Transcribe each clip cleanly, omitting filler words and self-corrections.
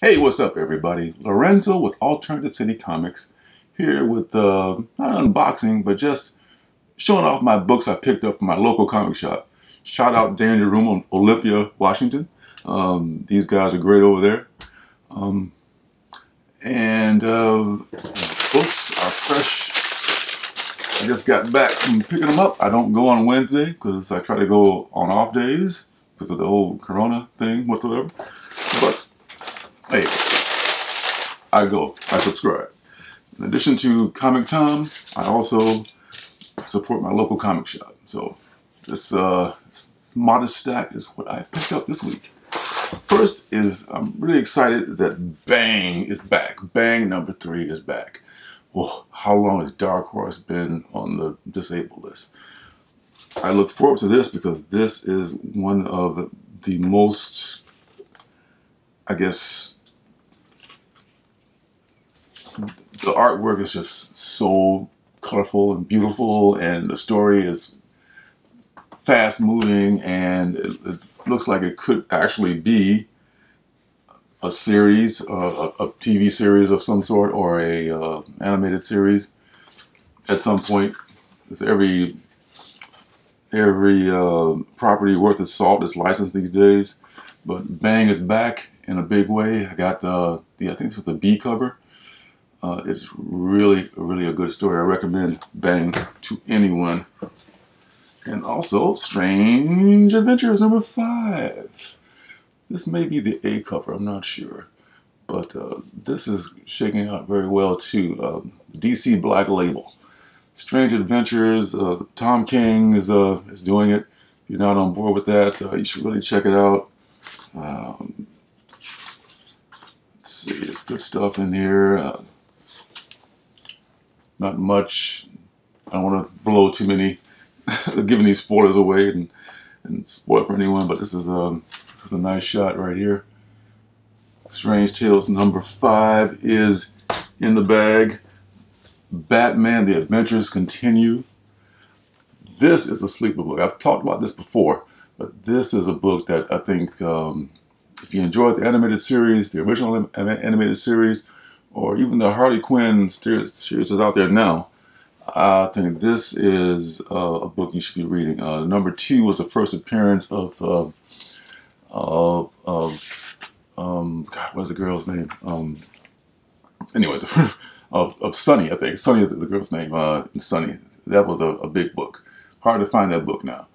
Hey, what's up, everybody? Lorenzo with Alternative City Comics here with not unboxing, but just showing off my books I picked up from my local comic shop. Shout out Danger Room on Olympia, Washington. These guys are great over there. Um, and Books are fresh. I just got back from picking them up. I don't go on Wednesday because I try to go on off days because of the whole Corona thing whatsoever. But hey, I subscribe. In addition to Comic Tom, I also support my local comic shop. So this modest stack is what I picked up this week. First is, I'm really excited that Bang is back. Bang #3 is back. Well, how long has Dark Horse been on the disabled list? I look forward to this because this is one of the most, I guess, the artwork is just so colorful and beautiful, and the story is fast moving, and it looks like it could actually be a series, a TV series of some sort, or a animated series at some point. It's every property worth its salt is licensed these days, but Bang is back in a big way. I got I think this is the B cover. It's really a good story. I recommend Bang to anyone. And also Strange Adventures #5. This may be the A cover, I'm not sure. But this is shaking out very well too. DC Black Label. Strange Adventures, Tom King is doing it. If you're not on board with that, you should really check it out. Let's see, there's good stuff in here. Not much. I don't want to blow too many, giving these spoilers away and spoil for anyone. But this is a nice shot right here. Strange Tales #5 is in the bag. Batman: The Adventures Continue. This is a sleeper book. I've talked about this before, but this is a book that I think if you enjoyed the animated series, the original animated series, or even the Harley Quinn series is out there now, I think this is a book you should be reading. #2 was the first appearance of God, what's the girl's name? Anyway, of Sunny, I think. Sunny is the girl's name. Sunny. That was a big book. Hard to find that book now.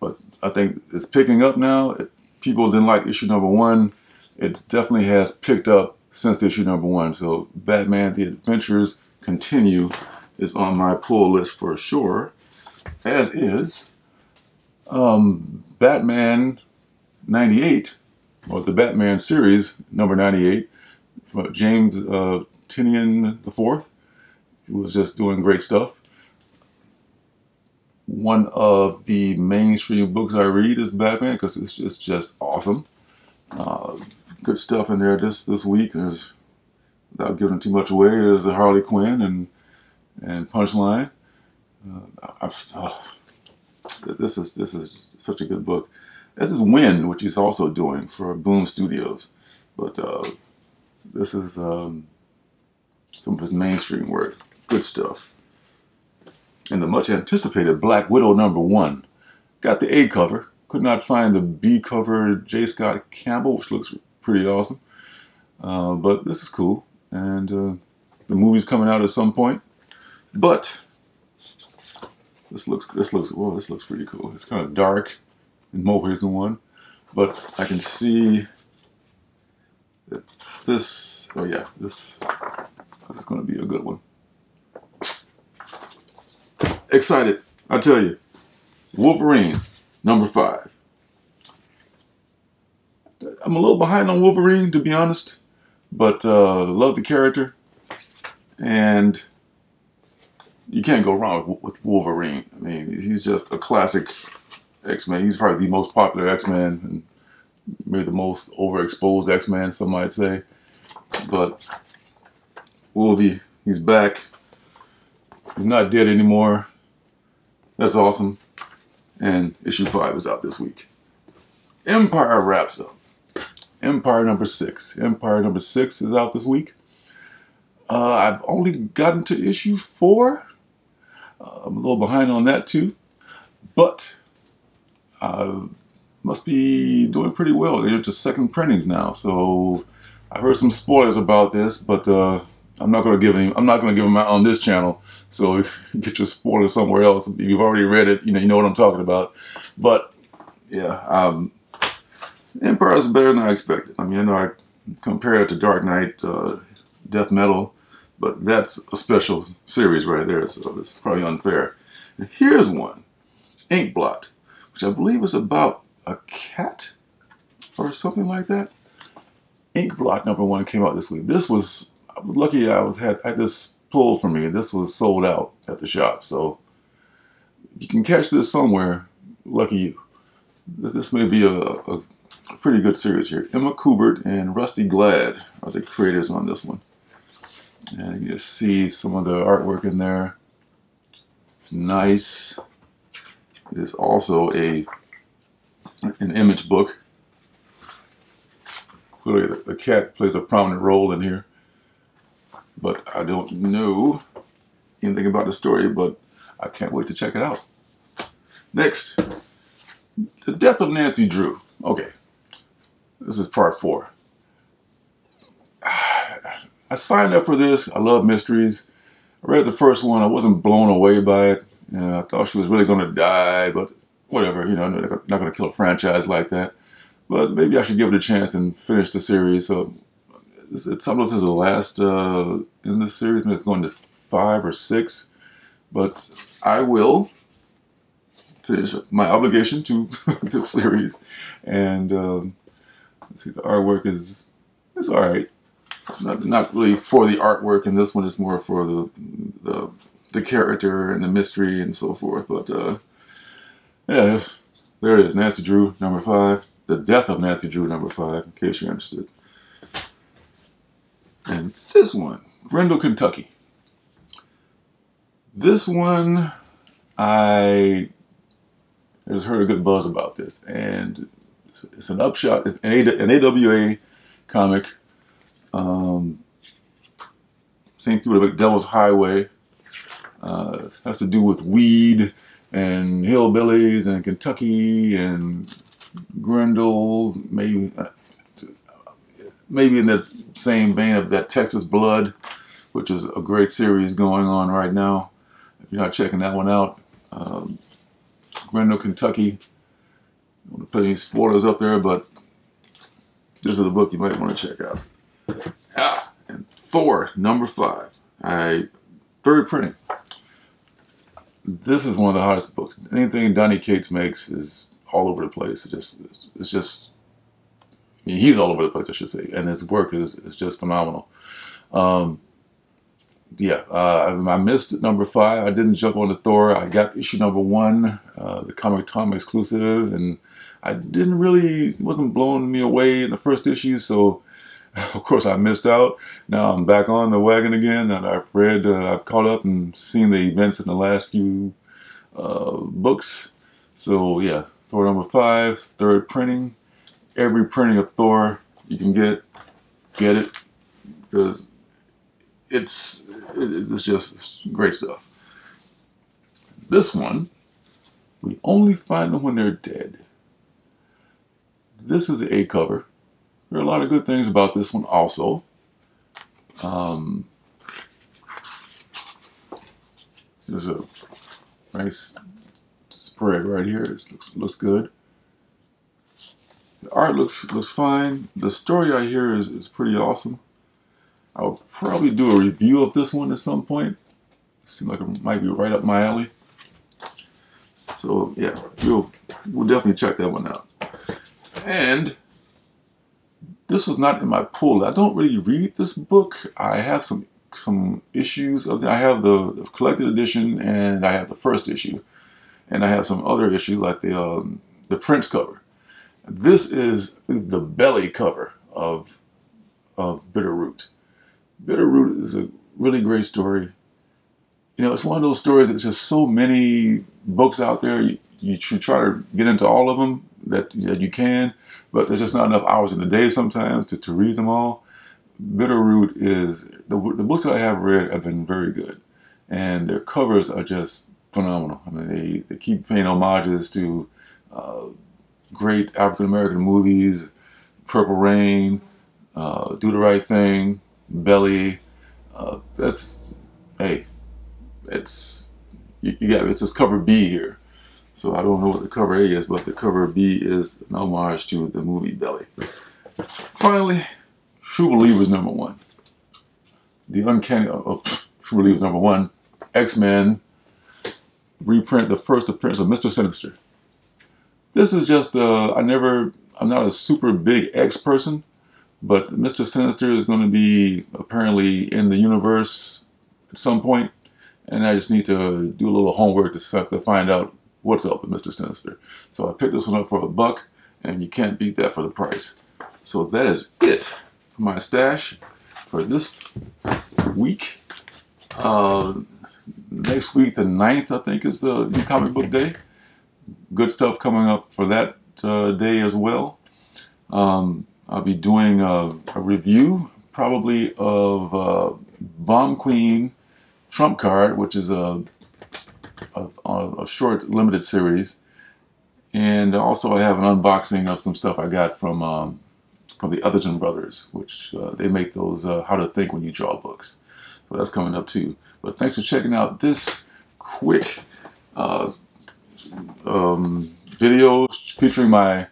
But I think it's picking up now. People didn't like issue #1. It definitely has picked up since issue #1. So Batman: The Adventures Continue is on my pull list for sure. As is Batman 98, or the Batman series #98, from James Tynion IV, who was just doing great stuff. One of the mainstream books I read is Batman because it's just awesome. Good stuff in there this week. There's, without giving too much away, there's a Harley Quinn and Punchline. This is such a good book. This is Win, which he's also doing for Boom Studios, but this is some of his mainstream work. Good stuff. And the much anticipated Black Widow #1 got the A cover. Could not find the B cover, J. Scott Campbell, which looks pretty awesome. But this is cool, and the movie's coming out at some point. But this looks pretty cool. It's kind of dark in more ways than one, but I can see that this. Oh yeah, this is going to be a good one. Excited, I tell you. Wolverine #5. I'm a little behind on Wolverine, to be honest, but love the character, and you can't go wrong with Wolverine. I mean, he's just a classic X-Men. He's probably the most popular X-Men, and maybe the most overexposed X-Men, some might say. But Wolvie, he's back. He's not dead anymore. That's awesome. And issue 5 is out this week. Empire wraps up. Empire number 6. Empire number 6 is out this week. I've only gotten to issue 4. I'm a little behind on that too, but must be doing pretty well. They're into second printings now, so I heard some spoilers about this, but I'm not going to give any. I'm not going to give them out on this channel. So get your spoilers somewhere else. If you've already read it, you know what I'm talking about. But yeah, Empire is better than I expected. I mean, I know I compare it to Dark Knight, Death Metal, but that's a special series right there, so it's probably unfair. And here's one, Inkblot, which I believe is about a cat or something like that. Inkblot number 1 came out this week. I was lucky I had this pulled for me. This was sold out at the shop, so you can catch this somewhere. Lucky you. This may be a pretty good series here. Emma Kubert and Rusty Glad are the creators on this one. And you can see some of the artwork in there. It's nice. It is also an image book. Clearly the cat plays a prominent role in here. But I don't know anything about the story, but I can't wait to check it out. Next, The Death of Nancy Drew. Okay, this is part 4. I signed up for this. I love mysteries. I read the first one. I wasn't blown away by it. You know, I thought she was really going to die, but whatever. You know, I'm not going to kill a franchise like that. But maybe I should give it a chance and finish the series. So some of this is the last in this series. Maybe it's going to 5 or 6. But I will finish my obligation to this series. And let's see, the artwork is all right. It's not really for the artwork, and this one is more for the character and the mystery and so forth. But yeah, there it is. Nancy Drew number 5. The Death of Nancy Drew number 5, in case you're interested. And this one, Grendel Kentucky. This one, I just heard a good buzz about this, and it's an upshot. It's an AWA comic. Same through the Devil's Highway. It has to do with weed and hillbillies and Kentucky and Grendel, maybe in the same vein of that Texas Blood, which is a great series going on right now. If you're not checking that one out, Grendel Kentucky. I don't want to put any spoilers up there, but this is a book you might want to check out. And Thor number 5. Third printing. This is one of the hottest books. Anything Donny Cates makes is all over the place. It's just I mean, he's all over the place, I should say, and his work is just phenomenal. Yeah, I missed number 5. I didn't jump on the Thor. I got issue number 1, the Comic Tom exclusive, and it wasn't blowing me away in the first issue, so of course I missed out. Now I'm back on the wagon again, and I've caught up and seen the events in the last few books. So yeah, Thor number 5, third printing. Every printing of Thor you can get it, because it's just great stuff. This one, we only find them when they're dead. This is the A cover. There are a lot of good things about this one also. There's a nice spread right here. It looks good. The art looks fine. The story I hear is pretty awesome. I'll probably do a review of this one at some point. Seems like it might be right up my alley. So yeah, we'll definitely check that one out. And this was not in my pull. I don't really read this book. I have some issues of it. I have the collected edition, and I have the first issue, and I have some other issues like the Prince cover. This is the belly cover of Bitterroot. Bitterroot is a really great story. You know, it's one of those stories that's just so many books out there. You you should try to get into all of them that you can, but there's just not enough hours in the day sometimes to read them all. Bitterroot is, the books that I have read have been very good, and their covers are just phenomenal. I mean, they keep paying homages to great African American movies, Purple Rain, Do the Right Thing, Belly. Hey, it's it's just cover B here. So I don't know what the cover A is, but the cover B is an homage to the movie Belly. Finally, True Believers #1. The Uncanny, True Believers #1, X-Men reprint, the first appearance of Mr. Sinister. This is just, I'm not a super big X person, but Mr. Sinister is going to be apparently in the universe at some point, and I just need to do a little homework to find out what's up with Mr. Sinister. So I picked this one up for $1, and you can't beat that for the price. So that is it for my stash for this week. Next week, the 9th, I think, is the new comic book day. Good stuff coming up for that day as well. I'll be doing a review probably of Bomb Queen Trump Card, which is a short limited series, and also I have an unboxing of some stuff I got from the Otherton brothers, which they make those How to Think When You Draw books. So that's coming up too. But thanks for checking out this quick video featuring my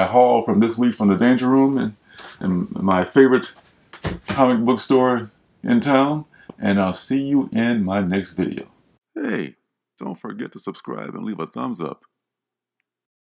haul from this week from the Danger Room and my favorite comic book store in town. And I'll see you in my next video. Hey, don't forget to subscribe and leave a thumbs up.